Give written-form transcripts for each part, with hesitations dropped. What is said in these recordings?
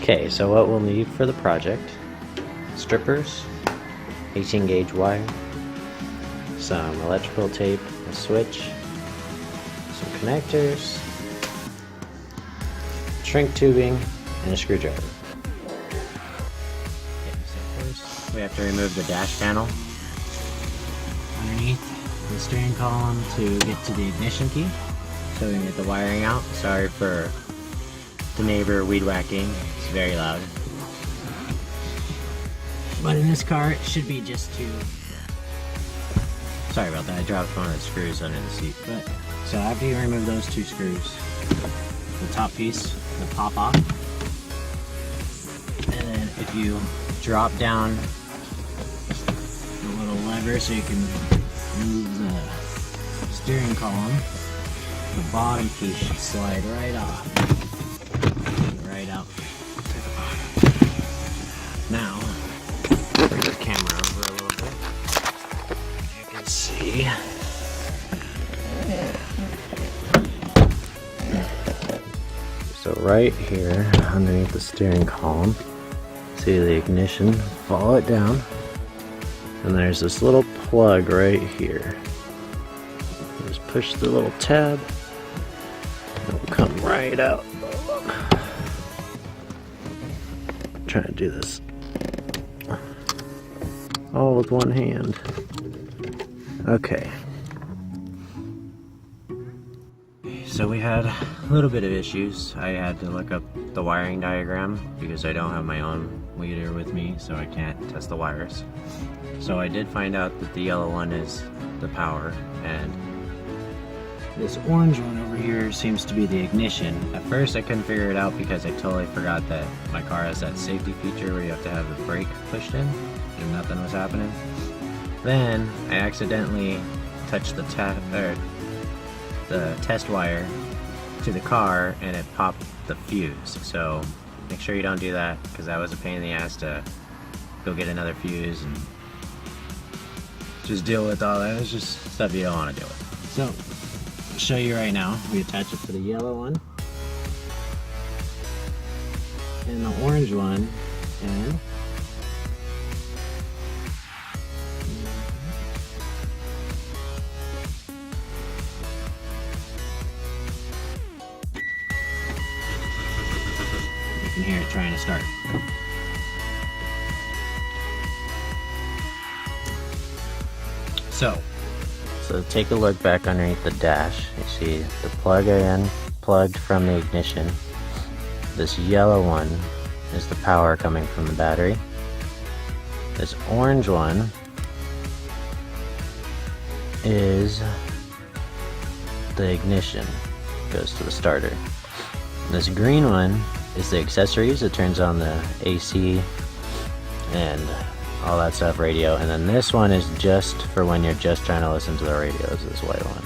Okay, so what we'll need for the project: strippers, 18 gauge wire, some electrical tape, a switch, some connectors, shrink tubing, and a screwdriver. Okay, so first we have to remove the dash panel underneath the steering column to get to the ignition key, so we can get the wiring out. Sorry for the neighbor weed whacking, it's very loud. But in this car it should be just two. Sorry about that, I dropped one of the screws under the seat. But so after you remove those two screws, the top piece will pop off. And then if you drop down the little lever so you can move the steering column, the bottom piece should slide right off. Right out to the bottom. Now, bring the camera over a little bit. You can see. So right here, underneath the steering column, see the ignition, follow it down, and there's this little plug right here. Just push the little tab, and it'll come right out. Trying to do this all with one hand. Okay. So we had a little bit of issues. I had to look up the wiring diagram because I don't have my own weeder with me, so I can't test the wires. So I did find out that the yellow one is the power, and this orange one over here seems to be the ignition. At first I couldn't figure it out because I totally forgot that my car has that safety feature where you have to have the brake pushed in and nothing was happening. Then I accidentally touched the test wire to the car and it popped the fuse. So make sure you don't do that, because that was a pain in the ass to go get another fuse and just deal with all that. It's just stuff you don't want to deal with. So I'll show you right now. We attach it to the yellow one and the orange one, and you can hear it trying to start. So take a look back underneath the dash. You see the plug in, plugged from the ignition. This yellow one is the power coming from the battery. This orange one is the ignition, goes to the starter. This green one is the accessories. It turns on the AC and all that stuff, radio. And then this one is just for when you're just trying to listen to the radios, this white one.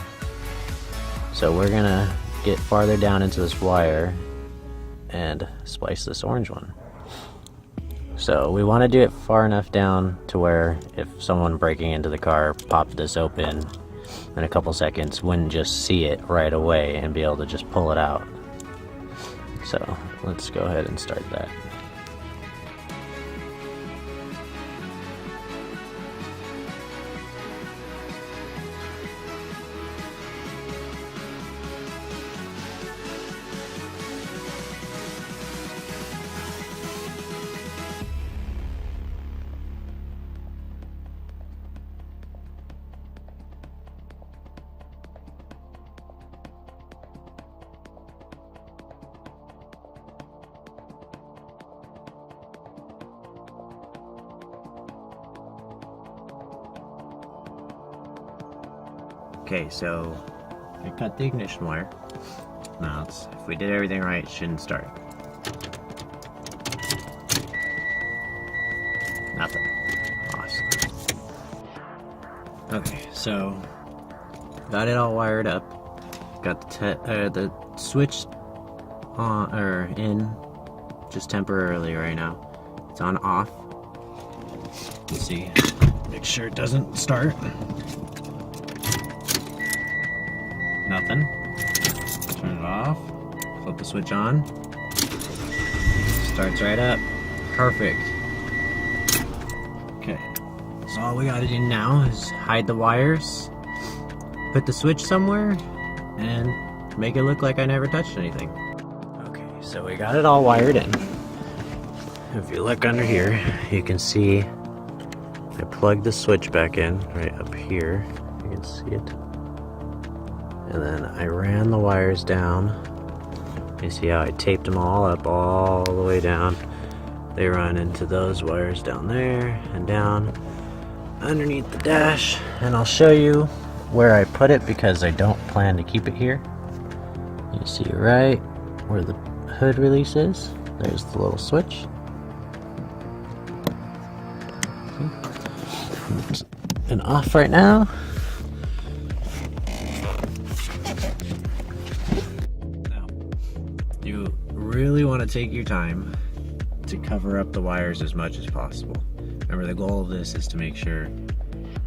So we're gonna get farther down into this wire and splice this orange one. So we want to do it far enough down to where if someone breaking into the car popped this open in a couple seconds, wouldn't just see it right away and be able to just pull it out. So let's go ahead and start that. Okay, so I cut the ignition wire. Now, if we did everything right, it shouldn't start. Nothing. Awesome. Okay, so got it all wired up. Got the switch on or in, just temporarily right now. It's on off. Let's see. Make sure it doesn't start. Nothing. Turn it off. Flip the switch on. Starts right up. Perfect. Okay. So all we gotta do now is hide the wires, put the switch somewhere, and make it look like I never touched anything. Okay, so we got it all wired in. If you look under here, you can see I plugged the switch back in right up here. You can see it. And then I ran the wires down. You see how I taped them all up all the way down. They run into those wires down there and down underneath the dash. And I'll show you where I put it because I don't plan to keep it here. You see right where the hood release is. There's the little switch. It's an off right now. Now, you really want to take your time to cover up the wires as much as possible. Remember, the goal of this is to make sure,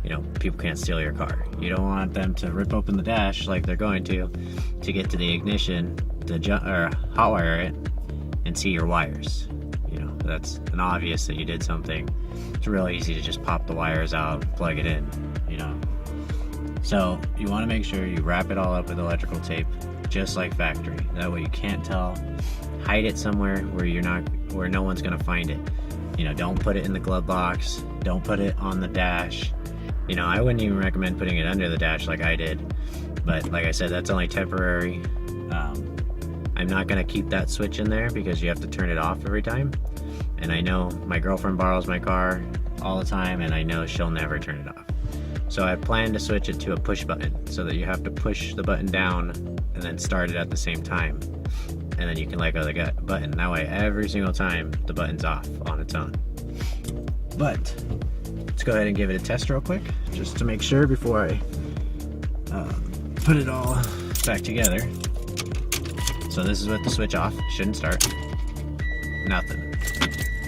you know, people can't steal your car. You don't want them to rip open the dash like they're going to get to the ignition, to hotwire it, and see your wires. You know, that's an obvious that you did something. It's real easy to just pop the wires out, plug it in, you know. So you want to make sure you wrap it all up with electrical tape, just like factory. That way you can't tell. Hide it somewhere where no one's gonna find it. You know, don't put it in the glove box. Don't put it on the dash. You know, I wouldn't even recommend putting it under the dash like I did. But like I said, that's only temporary. I'm not gonna keep that switch in there because you have to turn it off every time. And I know my girlfriend borrows my car all the time, and I know she'll never turn it off. So I plan to switch it to a push button so that you have to push the button down and then start it at the same time. And then you can let go of the button. That way, every single time, the button's off on its own. But let's go ahead and give it a test real quick, just to make sure before I put it all back together. So this is with the switch off. Shouldn't start. Nothing.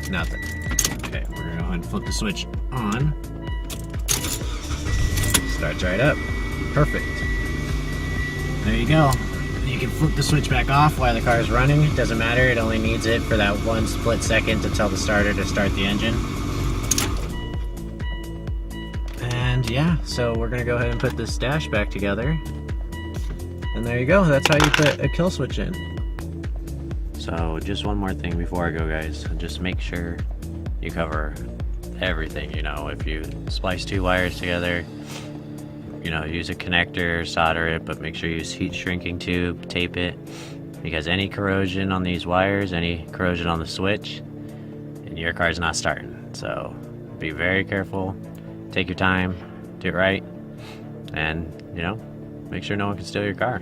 Nothing. Okay, we're gonna go ahead and flip the switch on. Starts right up. Perfect. There you go. You can flip the switch back off while the car is running. It doesn't matter. It only needs it for that 1 split second to tell the starter to start the engine. And yeah, so we're gonna go ahead and put this dash back together. And there you go. That's how you put a kill switch in. So just one more thing before I go, guys. Just make sure you cover everything. You know, if you splice 2 wires together, you know, use a connector, solder it, but make sure you use heat shrinking tube, tape it, because any corrosion on these wires, any corrosion on the switch, and your car's not starting. So be very careful, take your time, do it right, and, you know, make sure no one can steal your car.